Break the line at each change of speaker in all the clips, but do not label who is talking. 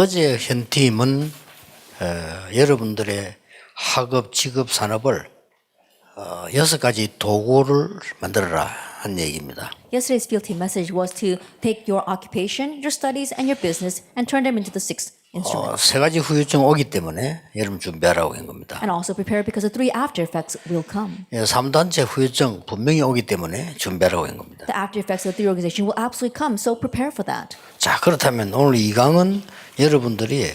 어제 현팀은 여러분들의 학업, 직업, 산업을 6가지 도구를 만들어라 한 얘기입니다.
Yesterday's field team message was to take your occupation, your studies, and your business and turn them into the 6 instruments.
3가지 후유증 오기 때문에 여러분 준비하라고 한 겁니다.
And also prepare because the 3 after effects will come.
3단체 후유증 분명히 오기 때문에 준비하라고 한 겁니다.
The after effects of the organization will absolutely come, so prepare for that.
자, 그렇다면 오늘 이 강은 여러분들이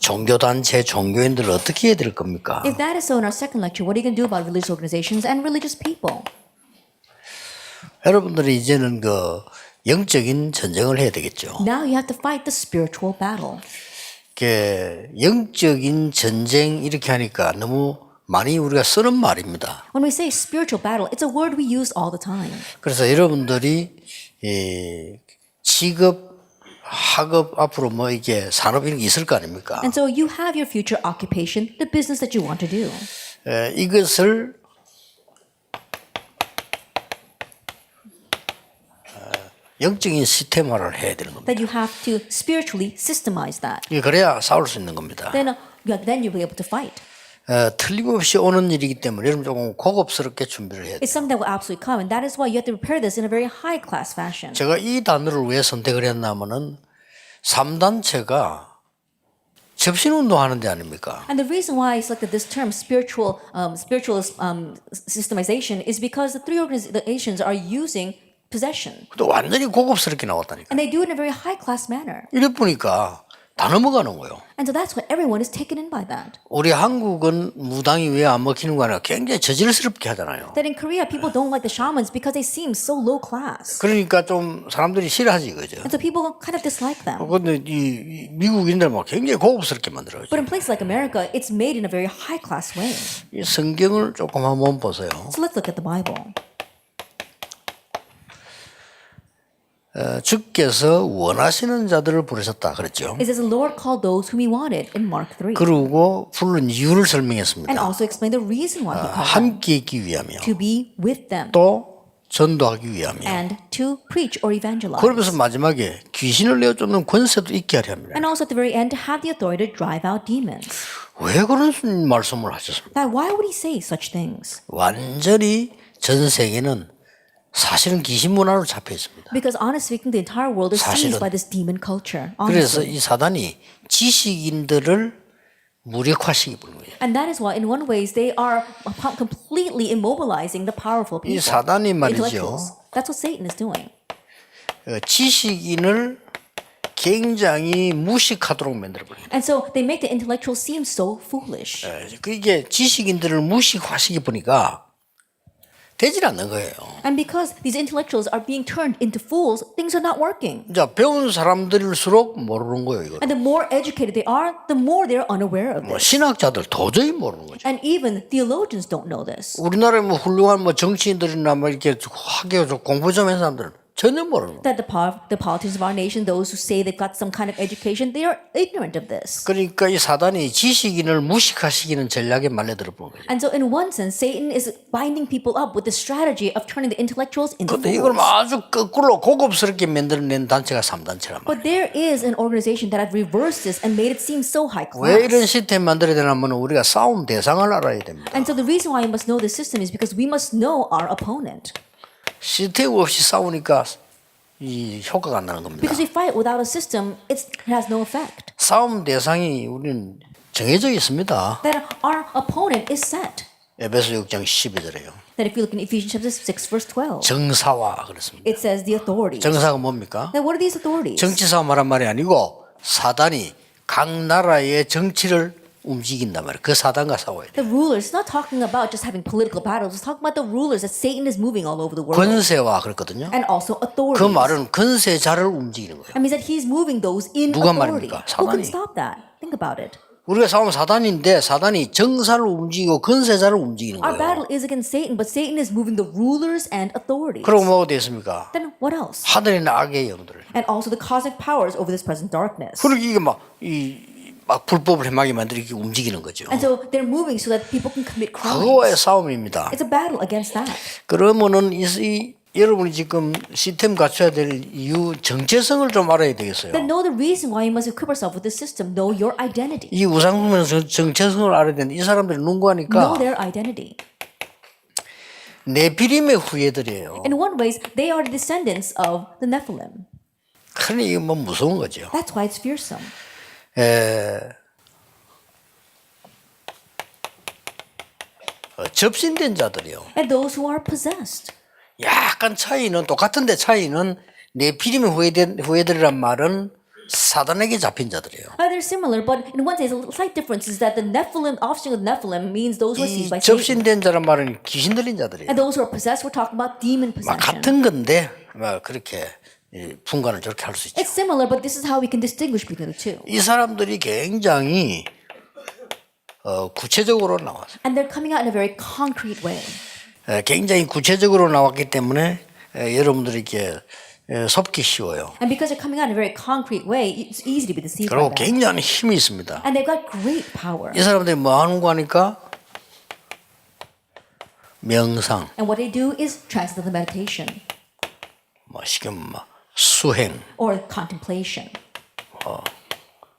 종교단체, 종교인들을 어떻게 해야 될 겁니까?
If that is so, in our second lecture, what are you going to do about religious organizations and religious people?
여러분들이 이제는 영적인 전쟁을 해야 되겠죠.
Now you have to fight the spiritual battle.
영적인 전쟁 이렇게 하니까 너무 많이 우리가 쓰는 말입니다.
When we say spiritual battle, it's a word we use all the time.
그래서 여러분들이 직업, 학업 앞으로 이게 산업 이런 게 있을 거 아닙니까?
And so you have your future occupation, the business that you want to do.
이것을 영적인 시스템화를 해야 되는 겁니다.
That you have to spiritually systemize that.
그래야 싸울 수 있는 겁니다.
Then you'll be able to fight.
틀림없이 오는 일이기 때문에 여러분 조금 고급스럽게 준비를 해야 돼요.
It's something that will absolutely come, and that is why you have to prepare this in a very high class fashion.
제가 이 단어를 왜 선택을 했냐면은 3단체가 접신운동 하는 데 아닙니까?
And the reason why I selected this term, systemization, is because the 3 organizations are using possession.
또 완전히 고급스럽게 나왔다니까.
And they do it in a very high class manner.
이래 보니까 다 넘어가는 거예요.
And so that's why everyone is taken in by that.
우리 한국은 무당이 왜 안 먹히는 거 아니라 굉장히 저질스럽게 하잖아요.
That in Korea, people don't like the shamans because they seem so low class.
그러니까 좀 사람들이 싫어하지 그죠?
And so people kind of dislike them.
근데 이 미국인들 굉장히 고급스럽게 만들어요.
But in places like America, it's made in a very high class way.
이 성경을 조금 한번 보세요.
So let's look at the Bible.
주께서 원하시는 자들을 부르셨다 그랬죠.
It says the Lord called those whom He wanted in Mark 3.
그리고 부른 이유를
And
설명했습니다.
also explained the reason why He called them.
함께 있기 위함이요.
To be with them.
또 전도하기 위함이요.
And to preach or evangelize.
그러면서 마지막에 귀신을 내어쫓는 권세도 있게 하려 합니다.
And also at the very end, to have the authority to drive out demons.
왜 그런 말씀을 하셨습니까?
Now, why would He say such things?
완전히 전 세계는 사실은 귀신 문화로 잡혀 있습니다.
Because honestly speaking, the entire world is
사실은.
seized by this demon culture.
그래서
Honestly.
이 사단이 지식인들을 무력화시키는 거예요.
And that is why, in one ways, they are completely immobilizing the powerful
이
people.
사단이 말이죠.
Intellectuals. That's what Satan is doing.
지식인을 굉장히 무식하도록 만들어버려요.
And so they make the intellectuals seem so foolish.
이게 지식인들을 무식화시켜 보니까 되질 않는 거예요.
And because these intellectuals are being turned into fools, things are not working.
자, 배운 사람들일수록 모르는 거예요. 이거.
And the more educated they are, the more they're unaware of this.
신학자들 도저히 모르는 거죠.
And even theologians don't know this.
우리나라에 훌륭한 정치인들이나 이렇게 학교 공부 좀 한 사람들은 전혀 모르는 거예요.
That the politicians of our nation, those who say they've got some kind of education, they are ignorant of this.
그러니까 이 사단이 지식인을 무식화시키는 전략에 말려들어 보는 거죠.
And so in one sense, Satan is binding people up with the strategy of turning the intellectuals into
근데 이걸
fools.
아주 거꾸로 고급스럽게 만들어낸 단체가 3단체란 말이에요.
But there is an organization that have reversed this and made it seem so high
왜 이런
class.
시스템 만들어야 되냐면 우리가 싸움 대상을 알아야 됩니다.
And so the reason why we must know this system is because we must know our opponent.
시스템 없이 싸우니까 이 효과가 안 나는 겁니다.
Because we fight without a system, it has no effect.
싸움 대상이 우리는 정해져 있습니다.
That our opponent is set.
에베소 6장 12절에요.
That if you look in Ephesians chapter 6, verse 12,
정사와 그렇습니다.
it says the authorities.
정사가 뭡니까?
Now, what are these authorities?
정치사와 말한 말이 아니고 사단이 각 나라의 정치를 움직인단 말이에요. 그 사단과 싸워야 돼요.
The rulers, it's not talking about just having political battles. It's talking about the rulers that Satan is moving all over the world.
권세와 그렇거든요.
And also
그
authorities.
말은 권세자를 움직이는 거예요.
That means that he's moving those in
누가
authority.
말입니까?
Who can
사단이.
stop that? Think about it.
우리가 싸우면 사단인데 사단이 정사를 움직이고 권세자를 움직이는
Our
거예요.
battle is against Satan, but Satan is moving the rulers and authorities.
그러고 뭐가 되겠습니까?
Then what else?
하늘의 악의 영들.
And also the cosmic powers over this present darkness.
그리고 이게 막 불법을 행하게 만들기 움직이는 거죠.
And so they're moving so that people can commit crimes.
그거의 싸움입니다.
It's a battle against that.
그러면은 이 여러분이 지금 시스템 갖춰야 될 이유 정체성을 좀 알아야 되겠어요.
Then know the reason why you must equip yourself with the system. Know your identity.
이 우상숭배는 정체성을 알아야 되는데 이 사람들이 누구하니까
Know their identity.
네피림의 후예들이에요.
In one ways, they are the descendants of the Nephilim.
그러니 이거 뭐 무서운 거죠.
That's why it's fearsome.
접신된 자들이요.
And those who are possessed.
약간 차이는 똑같은데 차이는 네피림의 후예들이란 말은 사단에게 잡힌 자들이에요.
They're similar, but in one sense, a slight difference is that the Nephilim, offspring of the Nephilim, means those who are
이
seized by Satan.
접신된 자란 말은 귀신 들린 자들이에요.
And those who are possessed, we're talking about demon
막
possession.
같은 건데 막 그렇게 분간을 저렇게 할 수 있죠.
It's similar, but this is how we can distinguish between the two.
이 사람들이 굉장히 구체적으로 나왔어요.
And they're coming out in a very concrete way.
굉장히 구체적으로 나왔기 때문에 여러분들이 이렇게 속기 쉬워요.
And because they're coming out in a very concrete way, it's easy to be deceived by
그리고
them.
굉장히 힘이 있습니다.
And they've got great power.
이 사람들이 뭐 하는 거 하니까 명상,
And what they do is transcendental meditation
뭐 쉽게 뭐 수행,
or contemplation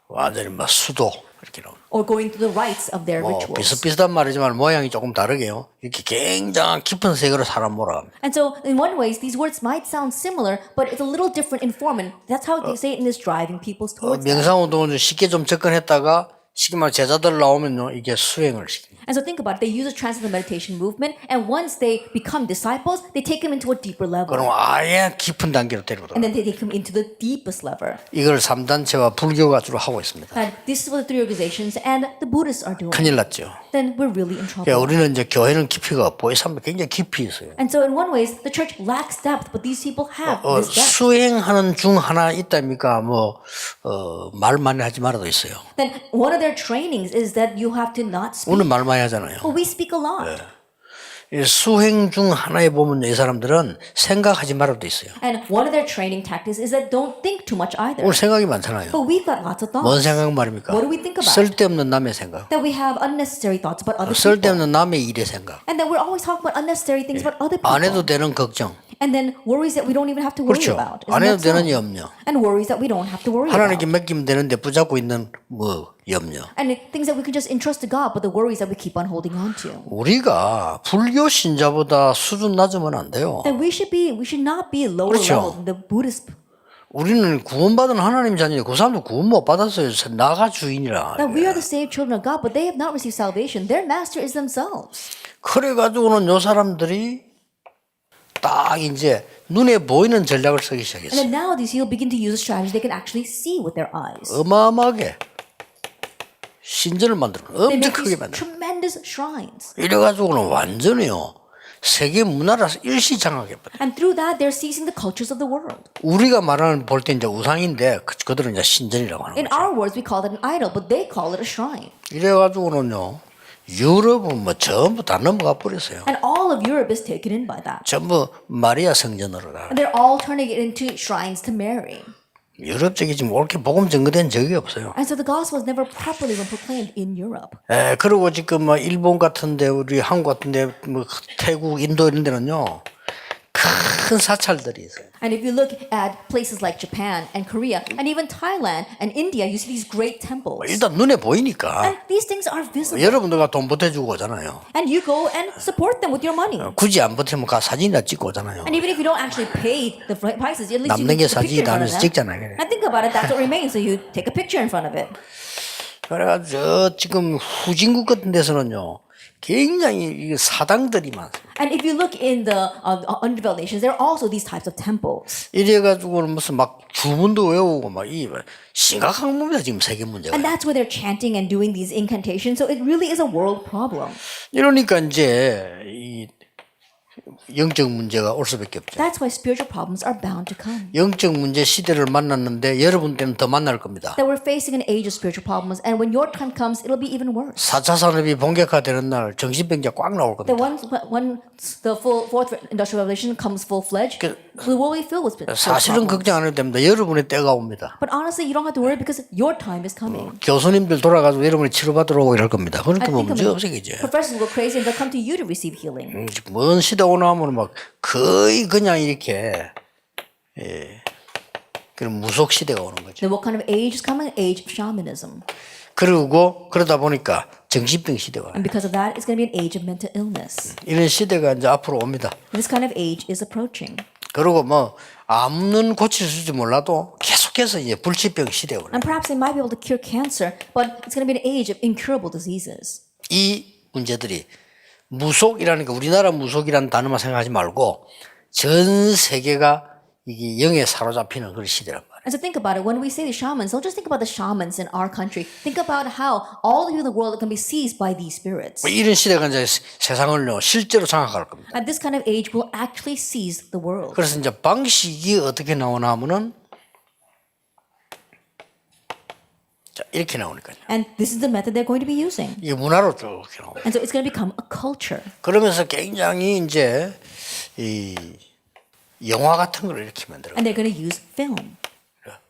완전히 뭐 수도 이렇게 나오고.
or going through the rites of their
뭐
rituals.
비슷비슷한 말이지만 모양이 조금 다르게요. 이렇게 굉장한 깊은 세계로 사람 몰아갑니다.
And so, in one way, these words might sound similar, but it's a little different in form. And that's how Satan is driving people towards that.
명상 운동은 좀 쉽게 좀 접근했다가 쉽게 말해 제자들 나오면요 이게 수행을 시킵니다.
And so think about it. They use a transcendental meditation movement, and once they become disciples, they take them into a deeper level.
그럼 아예 깊은 단계로 데리고
And
들어가.
then they take them into the deepest level.
이걸 3단체와 불교가 주로 하고 있습니다.
And this is what the three organizations and the Buddhists are doing.
큰일 났죠.
Then we're really in trouble.
그러니까 우리는 이제 교회는 깊이가 없고 이 사람들 굉장히 깊이 있어요.
And so in one ways, the church lacks depth, but these people have this depth.
수행하는 중 하나 있답니까? 말 많이 하지 말아도 있어요.
Then one of their trainings is that you have to not speak.
오늘 말 많이 하잖아요.
But we speak a lot.
이 수행 중 하나에 보면 이 사람들은 생각하지 말아도 있어요.
And one of their training tactics is that don't think too much either.
오늘 생각이 많잖아요.
But we've got lots of
뭔
thoughts.
생각 말입니까?
What do we think about?
쓸데없는 남의 생각,
That we have unnecessary thoughts about other people.
쓸데없는 남의 일의 생각,
And then we're always talking about unnecessary things about other
안 해도
people.
되는 걱정,
And then worries that we don't even have to worry
그렇죠.
about.
안
Isn't
해도
that
되는
so?
염려,
And worries that we don't have to worry
하나님께
about.
맡기면 되는데 붙잡고 있는 염려.
And things that we can just entrust to God, but the worries that we keep on holding on to.
우리가 불교 신자보다 수준 낮으면 안 돼요.
That we should not be lower
그렇죠.
level than the Buddhist.
우리는 구원받은 하나님 자녀인데 그 사람도 구원 못 받았어요. 나가 주인이라.
That we are the saved children of God, but they have not received salvation. Their master is themselves.
그래가지고는 요 사람들이 딱 이제 눈에 보이는 전략을 쓰기
And
시작했어요.
then now these people begin to use a strategy they can actually see with their eyes.
어마어마하게 신전을 만들어
They
엄청
make
크게
these
만들어.
tremendous shrines.
이래가지고는 완전히요 세계 문화를 일시장악해버려.
And through that, they're seizing the cultures of the world.
우리가 말하는 볼 때 이제 우상인데 그들은 이제 신전이라고 하는
In
거죠.
our words, we call it an idol, but they call it a shrine.
이래가지고는요 유럽은 뭐 전부 다 넘어가 버렸어요.
And all of Europe is taken in by that.
전부 마리아 성전으로 다.
And they're all turning it into shrines to Mary.
유럽 쪽이 지금 옳게 복음 전거된 적이 없어요.
And so the gospel was never properly been proclaimed in Europe.
그리고 지금 뭐 일본 같은데 우리 한국 같은데 뭐 태국, 인도 이런 데는요 큰 사찰들이 있어요.
And if you look at places like Japan and Korea and even Thailand and India, you see these great temples.
일단 눈에 보이니까
And these things are visible.
여러분들과 돈 보태주고 오잖아요.
And you go and support them with your money.
굳이 안 보태면 가 사진이나 찍고 오잖아요.
And even if you don't actually pay the prices, at least you
남는 게
take a picture in
사진이다
front of
하면서
them.
찍잖아요.
And think about it, that's what remains. So you take a picture in front of it.
그래가지고 저 지금 후진국 같은 데서는요 굉장히 이 사당들이 많습니다.
And if you look in the undeveloped nations, there are also these types of temples.
이래가지고는 무슨 막 주문도 외우고 막 이 심각한 겁니다 지금 세계 문제가.
And that's where they're chanting and doing these incantations. So it really is a world problem.
이러니까 이제 이 영적 문제가 올 수밖에 없죠.
That's why spiritual problems are bound to come.
영적 문제 시대를 만났는데 여러분 때는 더 만날 겁니다.
That we're facing an age of spiritual problems, and when your time comes, it'll be even worse.
4차 산업이 본격화되는 날 정신병자 꽉 나올
That
겁니다.
when the fourth industrial revolution comes full fledged, the world will be filled with spiritual
사실은
problems.
걱정 안 해도 됩니다. 여러분의 때가 옵니다.
But honestly, you don't have to worry because your time is coming.
교수님들 돌아가서 여러분이 치료받으러 오고 이럴 겁니다. 그러니까
I
뭐
think
문제
of
없어겠죠.
professors will go crazy and they'll come to you to receive healing.
먼 시대 시대 오나 하면 막 거의 그냥 이렇게 그런 무속 시대가 오는 거죠.
Then what kind of age is coming? Age of shamanism.
그리고 그러다 보니까 정신병 시대가 와요.
And because of that, it's going to be an age of mental illness.
이런 시대가 이제 앞으로 옵니다.
This kind of age is approaching.
그리고 뭐 아무는 고칠 수 있을지 몰라도 계속해서 이제 불치병 시대가 오는
And perhaps they might be able to cure cancer, but it's going to be an age of incurable diseases.
이 문제들이 무속이라니까 우리나라 무속이라는 단어만 생각하지 말고 전 세계가 이게 영에 사로잡히는 그런 시대란 말이에요.
And so think about it. When we say the shamans, don't just think about the shamans in our country. Think about how all the people in the world can be seized by these spirits.
뭐 이런 시대가 이제 세상을요 실제로 장악할 겁니다.
And this kind of age will actually seize the world.
그래서 이제 방식이 어떻게 나오나 하면은 자, 이렇게 나오니까요.
And this is the method they're going to be using.
이게 문화로 쭉 이렇게 나옵니다.
And so it's going to become a culture.
그러면서 굉장히 이제 이 영화 같은 걸 이렇게 만들어.
And they're going to use film,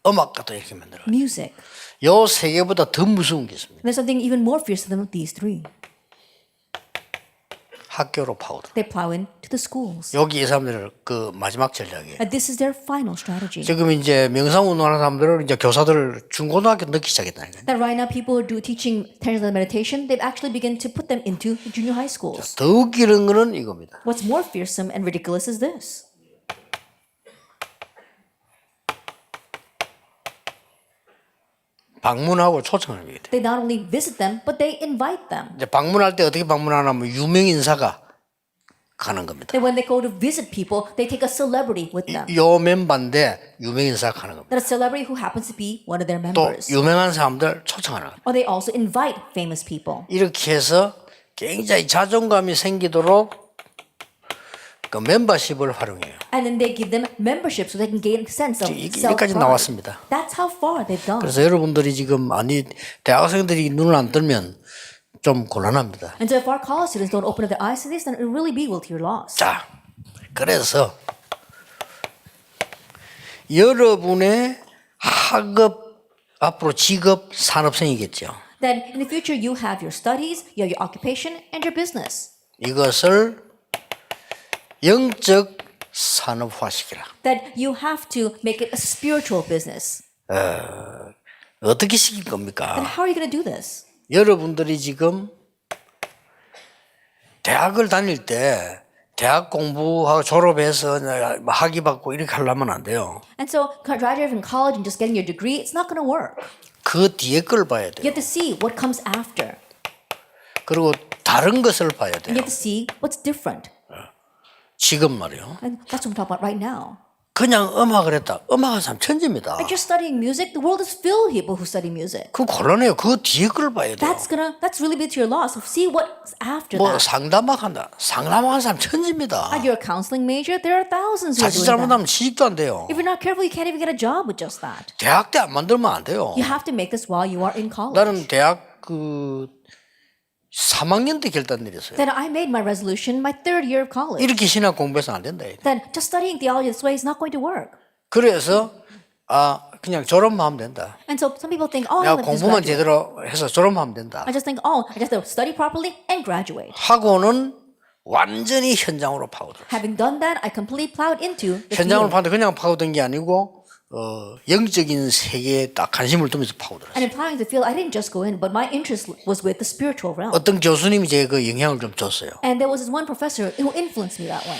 음악 같은 이렇게 만들어.
music.
요 세 개보다 더 무서운 게 있습니다.
There's something even more fierce than these three.
학교로 파고들어.
They plow into the schools.
여기 이 사람들 그 마지막 전략이에요.
And this is their final strategy.
지금 이제 명상운동하는 사람들은 이제 교사들을 중고등학교 넣기 시작했다니까요.
That right now people who are teaching transcendental meditation, they've actually begun to put them into the junior high schools.
더 웃기는 거는 이겁니다.
What's more fearsome and ridiculous is this.
방문하고 초청을 합니다.
They not only visit them, but they invite them.
이제 방문할 때 어떻게 방문하냐면 유명 인사가 가는 겁니다.
Then when they go to visit people, they take a celebrity with them.
요 멤버인데 유명 인사가 가는 겁니다.
That a celebrity who happens to be one of their
또
members.
유명한 사람들 초청하는 겁니다.
Or they also invite famous people.
이렇게 해서 굉장히 자존감이 생기도록 그 멤버십을 활용해요.
And then they give them membership so they can gain a sense of
여기까지
self-pride.
나왔습니다.
That's how far they've gone.
그래서 여러분들이 지금 대학생들이 눈을 안 뜨면 좀 곤란합니다.
And so if our college students don't open up their eyes to this, then it will really be to your loss.
자, 그래서 여러분의 학업 앞으로 직업 산업생이겠죠.
Then in the future, you have your studies, you have your occupation, and your business.
이것을 영적 산업화시키라.
That you have to make it a spiritual business.
어떻게 시킬 겁니까?
Then how are you going to do this?
여러분들이 지금 대학을 다닐 때 대학 공부하고 졸업해서 학위 받고 이렇게 하려면 안 돼요.
And so graduating from college and just getting your degree, it's not going to work.
그 뒤에 걸 봐야
You
돼요.
have to see what comes after.
그리고 다른 것을 봐야
And
돼요.
you have to see what's different.
지금 말이요.
And that's what I'm talking about right now.
그냥 음악을 했다. 음악은 참 천재입니다.
Like just studying music, the world is filled with people who study music.
그 곤란해요. 그 뒤에 걸 봐야 돼요.
That's really big to your loss. So see what's after
뭐
that.
상담학 한다. 상담하는 사람 천재입니다.
Like you're a counseling major, there are thousands who are
자칫
doing that.
잘못하면 취직도 안 돼요.
If you're not careful, you can't even get a job with just that.
대학 때 안 만들면 안 돼요.
You have to make this while you are in college.
나는 대학 그 3학년 때 결단 내렸어요.
Then I made my resolution my third year of college.
이렇게 신학 공부해서 안 된다.
Then just studying theology this way is not going to work.
그래서 그냥 졸업만 하면 된다.
And so some people think, oh,
내가
I'm just
공부만
graduate.
제대로 해서 졸업만 하면 된다.
I just think, oh, I just have to study properly and graduate.
하고는 완전히 현장으로 파고들어.
Having done that, I completely plowed into the
현장으로
field.
파고들 그냥 파고든 게 아니고 영적인 세계에 딱 관심을 두면서 파고들었어요.
And in plowing the field, I didn't just go in, but my interest was with the spiritual realm.
어떤 교수님이 제게 그 영향을 좀 줬어요.
And there was this one professor who influenced me that way.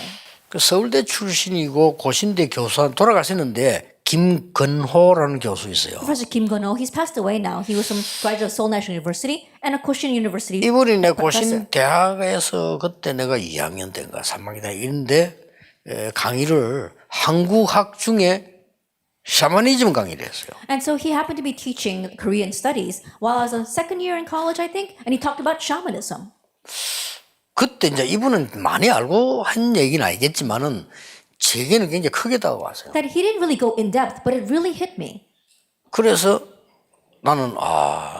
그 서울대 출신이고 고신대 교수 돌아가셨는데 김건호라는 교수 있어요.
Professor Kim Gon-ho, he's passed away now. He was from graduate of Seoul National University and a Koshien University.
이분이 내
professor.
고신 대학에서 그때 내가 2학년 때인가 3학년 때 이런데 강의를 한국학 중에 샤머니즘 강의를 했어요.
And so he happened to be teaching Korean studies while I was a second year in college, I think, and he talked about shamanism.
그때 이제 이분은 많이 알고 한 얘기는 아니겠지만은 제게는 굉장히 크게 다가왔어요.
That he didn't really go in depth, but it really hit me.
그래서 나는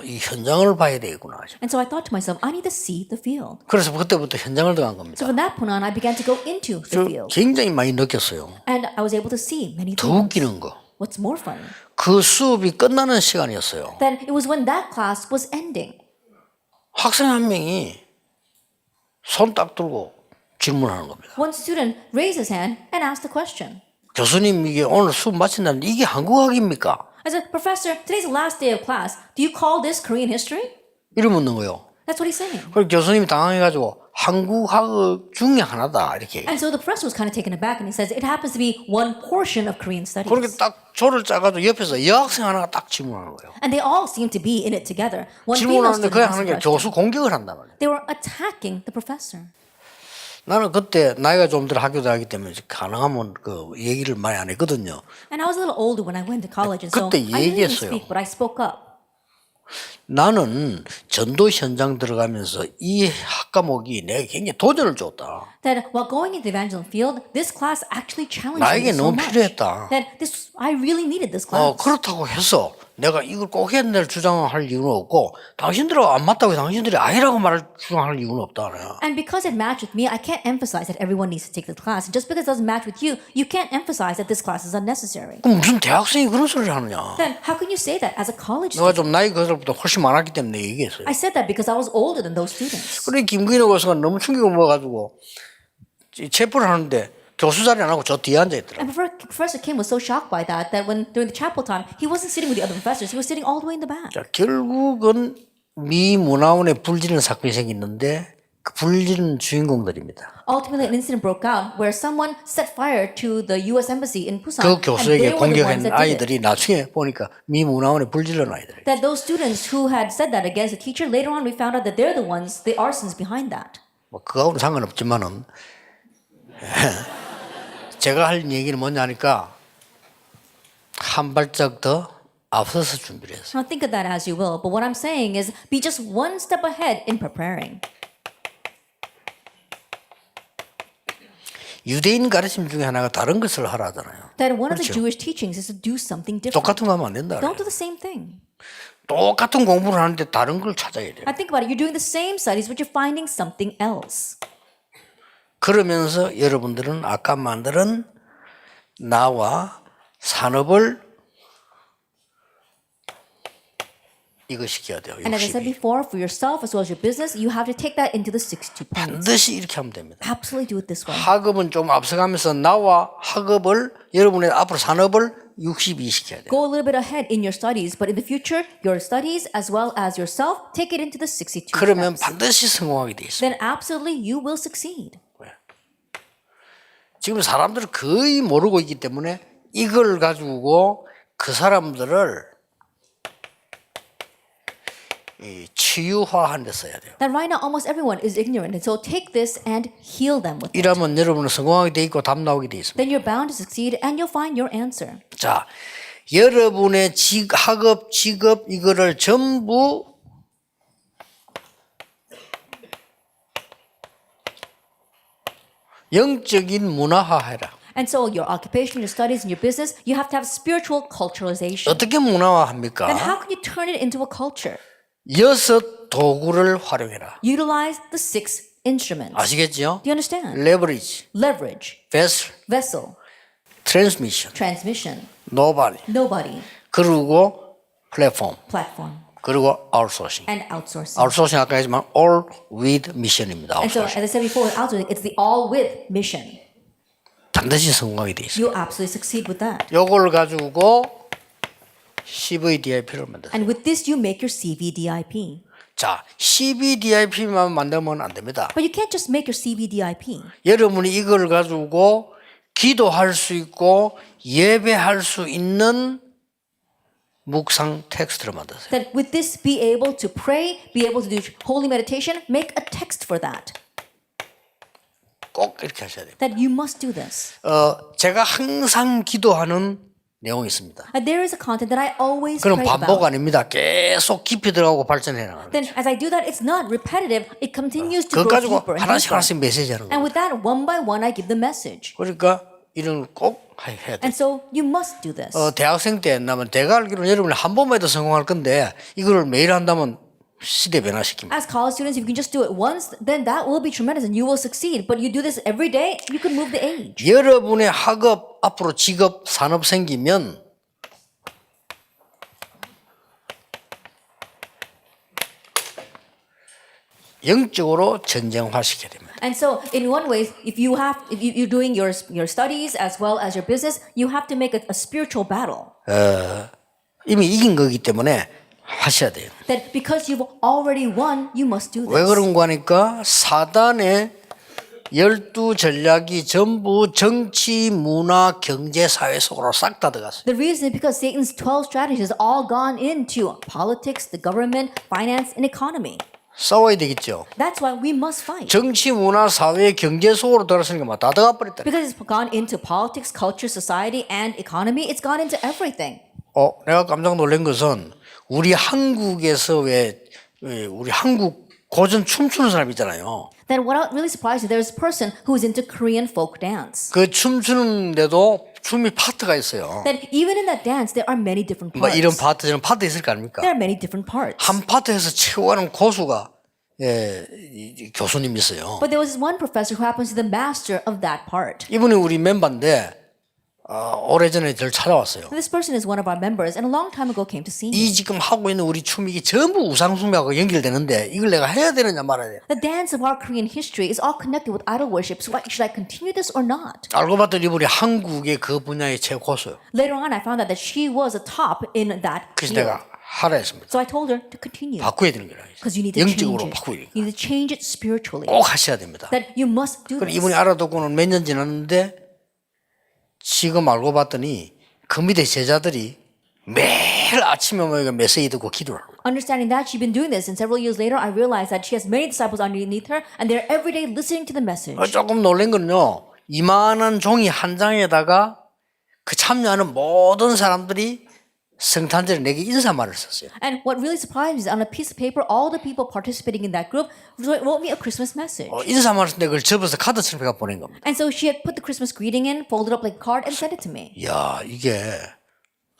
이 현장을 봐야 되겠구나.
And so I thought to myself, I need to see the field.
그래서 그때부터 현장을 들어간 겁니다.
So from that point on, I began to go into the field.
굉장히 많이 느꼈어요.
And I was able to see many
더
things.
웃기는 거.
What's more funny?
그 수업이 끝나는 시간이었어요.
Then it was when that class was ending.
학생 한 명이 손 딱 들고 질문하는 겁니다.
One student raised his hand and asked a question.
교수님 이게 오늘 수업 마친다는데 이게 한국학입니까?
I said, Professor, today's the last day of class. Do you call this Korean history?
이러 묻는 거예요.
That's what he's saying.
그리고 교수님이 당황해가지고 한국학 중에 하나다 이렇게.
And so the professor was kind of taken aback and he says, it happens to be one portion of Korean studies.
그렇게 딱 조를 짜가지고 옆에서 여학생 하나가 딱 질문하는 거예요.
And they all seemed to be in it together. One female
질문하는데
student
그냥
asked
하는
a
게
question.
교수 공격을 한단 말이에요.
They were attacking the professor.
나는 그때 나이가 좀 더 학교 다니기 때문에 가능하면 그 얘기를 많이 안 했거든요.
And I was a little older when I went to college, and so
그때
I didn't
얘기했어요.
speak, but I spoke up.
나는 전도 현장 들어가면서 이 학과목이 내가 굉장히 도전을 줬다.
That while going into the evangelism field, this class actually challenged me
나에게
so
너무
much.
필요했다.
That this, I really needed this class.
그렇다고 해서 내가 이걸 꼭 해야 된다를 주장할 이유는 없고 당신들하고 안 맞다고 당신들이 아니라고 말을 주장할 이유는 없다. 내가.
And because it matched with me, I can't emphasize that everyone needs to take the class. Just because it doesn't match with you, you can't emphasize that this class is unnecessary.
그럼 무슨 대학생이 그런 소리를 하느냐.
Then how can you say that as a college
내가
student?
좀 나이 그들보다 훨씬 많았기 때문에 얘기했어요.
I said that because I was older than those students.
그래 김근희 교수가 너무 충격을 먹어가지고 체포를 하는데 교수 자리 안 하고 저 뒤에 앉아 있더라고요.
And Professor Kim was so shocked by that when during the chapel time, he wasn't sitting with the other professors, he was sitting all the way in the back.
자, 결국은 미 문화원에 불지르는 사건이 생겼는데 그 불지르는 주인공들입니다.
Ultimately, an incident broke out where someone set fire to the U.S. embassy in Busan,
그
and
교수에게
they were the
공격한
ones that did it.
아이들이 나중에 보니까 미 문화원에 불지른 아이들.
That those students who had said that against the teacher, later on we found out that they're the ones, the arsons behind that.
뭐 그거하고는 상관없지만은 제가 할 얘기는 뭐냐 하니까 한 발짝 더 앞서서 준비를 했어요.
Now think of that as you will, but what I'm saying is be just one step ahead in preparing.
유대인 가르침 중에 하나가 다른 것을 하라 하잖아요.
That one of the
그렇죠.
Jewish teachings is to do something different.
똑같은 거 하면 안 된다.
Don't
그래요.
do the same thing.
똑같은 공부를 하는데 다른 걸 찾아야 돼요.
I think about it. You're doing the same studies, but you're finding something else.
그러면서 여러분들은 아까 만든 나와 산업을 이거 시켜야 돼요.
And as I said
62.
before, for yourself as well as your business, you have to take that into the 62 points.
반드시 이렇게 하면 됩니다.
Absolutely do it this way.
학업은 좀 앞서가면서 나와 학업을 여러분의 앞으로 산업을 62 시켜야 돼요.
Go a little bit ahead in your studies, but in the future, your studies as well as yourself, take it into the 62
그러면
steps.
반드시 성공하게 돼 있어요.
Then absolutely you will succeed.
지금 사람들은 거의 모르고 있기 때문에 이걸 가지고 그 사람들을 치유화하는 데 써야 돼요.
That right now almost everyone is ignorant, and so take this and heal them with it.
이러면 여러분은 성공하게 돼 있고 답 나오게 돼 있습니다.
Then you're bound to succeed and you'll find your answer.
자, 여러분의 학업, 직업 이거를 전부 영적인 문화화해라.
And so your occupation, your studies, and your business, you have to have spiritual culturalization.
어떻게 문화화합니까?
Then how can you turn it into a culture?
6 도구를 활용해라.
Utilize the 6 instruments.
아시겠죠?
Do you understand?
레버리지,
Leverage,
베슬,
vessel,
트랜스미션,
transmission,
노바디,
nobody,
그리고 플랫폼,
platform,
그리고 아웃소싱.
and outsourcing.
아웃소싱 아까 했지만 all with mission입니다.
And so, as
아웃소싱.
I said before, with outsourcing, it's the all with mission.
반드시 성공하게 돼 있어요.
You'll absolutely succeed with that.
요걸 가지고 CVDIP를 만들어요.
And with this, you make your CVDIP.
자, CVDIP만 만들면 안 됩니다.
But you can't just make your CVDIP.
여러분이 이걸 가지고 기도할 수 있고 예배할 수 있는 묵상 텍스트를 만드세요.
That with this, be able to pray, be able to do holy meditation, make a text for that.
꼭 이렇게 하셔야 돼요.
That you must do this.
제가 항상 기도하는 내용이 있습니다.
There is a content that I always
그럼
pray
반복
about.
아닙니다. 계속 깊이 들어가고 발전해 나가는 거예요.
Then as I do that, it's not repetitive. It continues to
그거
grow
가지고
deeper and
하나씩
deeper.
하나씩 메시지 하는
And
거예요.
with that, one by one, I give the message.
그러니까 이런 걸 꼭 해야 돼요.
And so you must do this.
대학생 때 나면 내가 알기로는 여러분이 한 번만 해도 성공할 건데 이거를 매일 한다면 시대 변화시킵니다.
As college students, if you can just do it once, then that will be tremendous and you will succeed. But you do this every day, you can move the age.
여러분의 학업 앞으로 직업 산업 생기면 영적으로 전쟁화시켜야 됩니다.
And so, in one way, if you're doing your studies as well as your business, you have to make a spiritual battle.
이미 이긴 거기 때문에 하셔야 돼요.
That because you've already won, you must do
왜
this.
그런가 하니까 사단의 12 전략이 전부 정치, 문화, 경제, 사회 속으로 싹 다 들어갔어요.
The reason is because Satan's 12 strategies has all gone into politics, the government, finance, and economy.
싸워야 되겠죠.
That's why we must fight.
정치, 문화, 사회, 경제 속으로 들어갔으니까 막 다 들어가 버렸다.
Because it's gone into politics, culture, society, and economy, it's gone into everything.
내가 깜짝 놀란 것은 우리 한국에서 왜 우리 한국 고전 춤추는 사람 있잖아요.
Then what really surprised me, there's a person who is into Korean folk dance.
그 춤추는데도 춤이 파트가 있어요.
That even in that dance, there are many different
뭐
parts.
이런 파트 저런 파트 있을 거 아닙니까?
There are many different parts.
한 파트에서 최고하는 고수가 이 교수님이 있어요.
But there was one professor who happens to be the master of that part.
이분이 우리 멤버인데 오래전에 저를 찾아왔어요.
This person is one of our members and a long time ago came to see me.
이 지금 하고 있는 우리 춤이 이게 전부 우상숭배하고 연결되는데 이걸 내가 해야 되느냐 말아야 돼.
The dance of our Korean history is all connected with idol worship. So should I continue this or not?
알고 봤더니 이분이 한국의 그 분야의 최고수예요.
Later on, I found out that she was a top in that
그래서
field.
내가 하라 했습니다.
So I told her to continue
바꿔야 되는 거라.
because you need to change
영적으로
it.
바꿔야 돼.
You need to change it spiritually.
꼭 하셔야 됩니다.
That you must do
그럼
this.
이분이 알아듣고는 몇 년 지났는데 지금 알고 봤더니 그 밑에 제자들이 매일 아침에 모이가 메시지 듣고 기도를 하는 거예요.
Understanding that she'd been doing this, and several years later, I realized that she has many disciples underneath her, and they're every day listening to the message.
조금 놀란 거는요. 이만한 종이 한 장에다가 그 참여하는 모든 사람들이 성탄절에 내게 인사말을 썼어요.
And what really surprised me is on a piece of paper, all the people participating in that group wrote me a Christmas message.
인사말을 썼는데 그걸 접어서 카드처럼 해가 보낸 겁니다.
And so she had put the Christmas greeting in, folded up like a card, and sent it to me.
이야,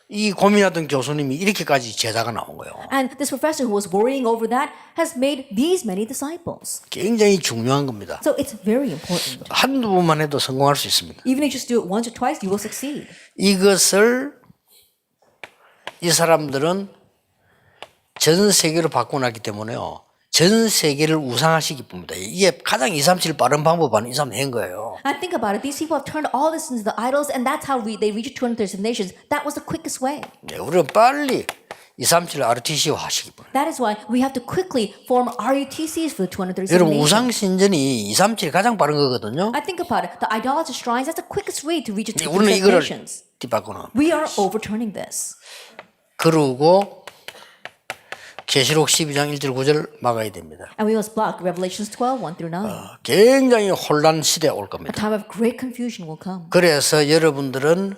이 고민하던 교수님이 이렇게까지 제자가 나온 거예요.
And this professor who was worrying over that has made these many disciples.
굉장히 중요한 겁니다.
So it's very important.
한두 번만 해도 성공할 수 있습니다.
Even if you just do it once or twice, you will succeed.
이것을 이 사람들은 전 세계로 바꿔놨기 때문에요. 전 세계를 우상화시키 뿐입니다. 이게 가장 2, 3, 7 빠른 방법은 이 사람이 한 거예요.
And think about it. These people have turned all this into the idols, and that's how they reach 237 nations. That was the quickest way.
네, 우리는 빨리 2, 3, 7 RTC화 하시기 바랍니다.
That is why we have to quickly form RUTCs for the 237
여러분
nations.
우상신전이 2, 3, 7이 가장 빠른 거거든요.
I think about it. The idolatrous shrines, that's the quickest way to reach the
우리는
237
이거를
nations.
뒤바꾸는.
We are overturning this.
그러고 계시록 12장 1절 9절 막아야 됩니다.
And we must block Revelations 12, 1 through 9.
굉장히 혼란 시대에 올
A
겁니다.
time of great confusion will come.
그래서 여러분들은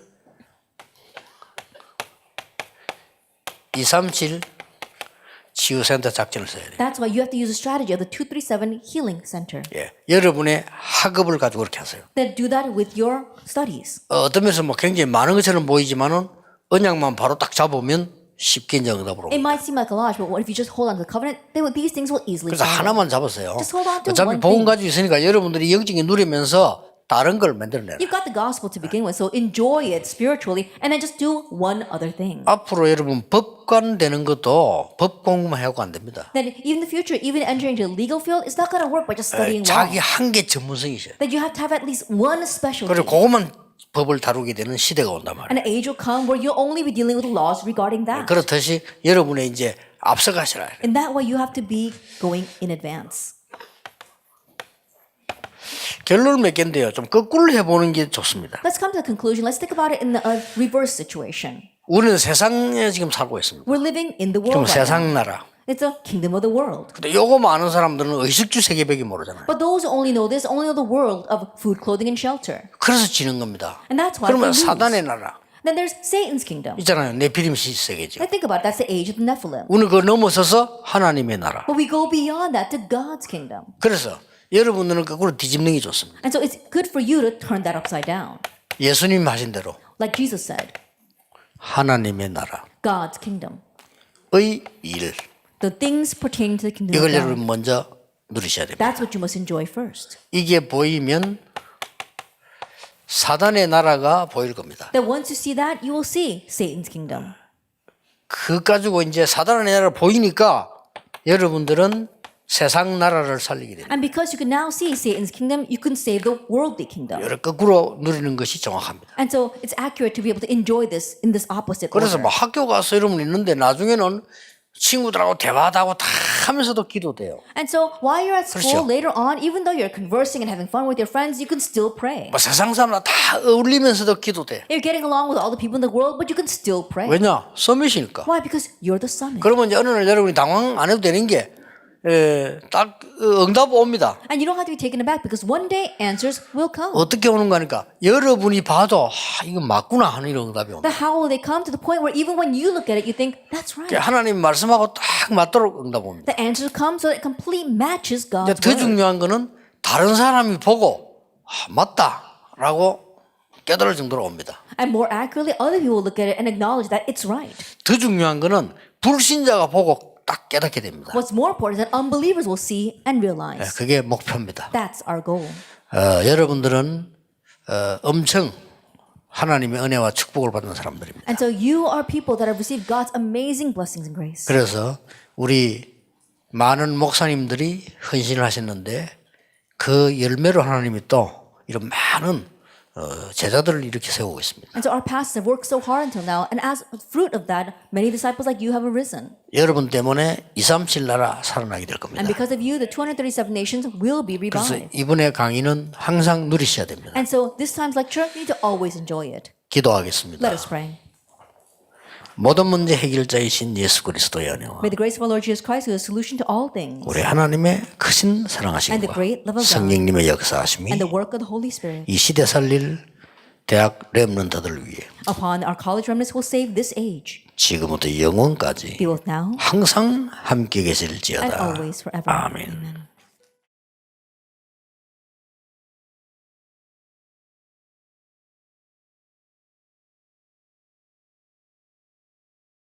237 치유센터 작전을 써야 돼요.
That's why you have to use the strategy of the 237 Healing Center.
예, 여러분의 학업을 가지고 그렇게 하세요.
Then do that with your studies.
어떤 면에서 뭐 굉장히 많은 것처럼 보이지만은 언약만 바로 딱 잡으면 쉽게 이제 응답으로.
It might seem like a lot, but what if you just hold on to the covenant? These things will easily
그래서
follow.
하나만 잡으세요.
Just hold on to
어차피
one
복음
thing.
가지고 있으니까 여러분들이 영적인 누리면서 다른 걸 만들어내라.
You've got the gospel to begin with, so enjoy it spiritually, and then just do one other thing.
앞으로 여러분 법관 되는 것도 법 공부만 하고 안 됩니다.
Then even in the future, even entering into the legal field, it's not going to work by just studying
자기
law.
한계 전문성이 있어요.
That you have to have at least one specialty.
그리고 그것만 법을 다루게 되는 시대가 온단 말이에요.
And an age will come where you'll only be dealing with laws regarding that.
그렇듯이 여러분의 이제 앞서가시라.
In that way, you have to be going in advance.
결론을 맺겠는데요. 좀 거꾸로 해보는 게 좋습니다.
Let's come to the conclusion. Let's think about it in a reverse situation.
우리는 세상에 지금 살고 있습니다.
We're living in the
지금
world right now.
세상 나라.
It's a kingdom of the world.
근데 요거만 아는 사람들은 의식주 세계밖에 모르잖아요.
But those who only know this only know the world of food, clothing, and shelter.
그래서 지는 겁니다.
And that's why
그러면
we lose.
사단의 나라
Then there's Satan's kingdom.
있잖아요. 네피림 세계죠.
I think about it, that's the age of the Nephilim.
우리는 그걸 넘어서서 하나님의 나라.
But we go beyond that to God's kingdom.
그래서 여러분들은 거꾸로 뒤집는 게 좋습니다.
And so it's good for you to turn that upside down.
예수님 하신 대로
Like Jesus said,
하나님의 나라
God's kingdom.
의 일.
The things pertaining to the kingdom
이걸
of God.
여러분 먼저 누리셔야 됩니다.
That's what you must enjoy first.
이게 보이면 사단의 나라가 보일 겁니다.
That once you see that, you will see Satan's kingdom.
그 가지고 이제 사단의 나라가 보이니까 여러분들은 세상 나라를 살리게 됩니다.
And because you can now see Satan's kingdom, you can save the worldly kingdom.
이렇게 거꾸로 누리는 것이 정확합니다.
And so it's accurate to be able to enjoy this in this opposite
그래서
order.
뭐 학교 가서 이러면 있는데 나중에는 친구들하고 대화도 하고 다 하면서도 기도돼요.
And so while you're at school
그렇죠.
later on, even though you're conversing and having fun with your friends, you can still pray.
뭐 세상 사람들 다 어울리면서도 기도돼.
You're getting along with all the people in the world, but you can still pray.
왜냐? 서밋이니까.
Why? Because you're the summit.
그러면 이제 어느 날 여러분이 당황 안 해도 되는 게 딱 응답 옵니다.
And you don't have to be taken aback because one day answers will come.
어떻게 오는 거니까 여러분이 봐도 이거 맞구나 하는 이런 응답이 옵니다.
But how will they come to the point where even when you look at it, you think, that's right.
하나님 말씀하고 딱 맞도록 응답 옵니다.
The answers come so that it completely matches
이제
God's
더
word.
중요한 거는 다른 사람이 보고 맞다라고 깨달을 정도로 옵니다.
And more accurately, other people will look at it and acknowledge that it's right.
더 중요한 거는 불신자가 보고 딱 깨닫게 됩니다.
What's more important is that unbelievers will see and realize.
그게 목표입니다.
That's our goal.
여러분들은 엄청 하나님의 은혜와 축복을 받는 사람들입니다.
And so you are people that have received God's amazing blessings and grace.
그래서 우리 많은 목사님들이 헌신을 하셨는데 그 열매로 하나님이 또 이런 많은 제자들을 이렇게 세우고 있습니다.
And so our pastors have worked so hard until now, and as a fruit of that, many disciples like you have arisen.
여러분 때문에 237 나라 살아나게 될 겁니다.
And because of you, the 237 nations will be
그래서
revived.
이번에 강의는 항상 누리셔야 됩니다.
And so this time's lecture, you need to always enjoy it.
기도하겠습니다.
Let us pray.
모든 문제 해결자이신 예수 그리스도의 은혜와
May the grace of our Lord Jesus Christ, who is a solution to all things,
우리 하나님의 크신
And the
사랑하심과
great love of God,
성령님의 역사하심이
and the work of the Holy Spirit
이 시대 살릴 대학 렘넌트들을 위해
upon our college remnants will save this age.
지금부터 영원까지
Be both now
항상 함께
and
계실지어다.
always forever.
아멘.
Amen.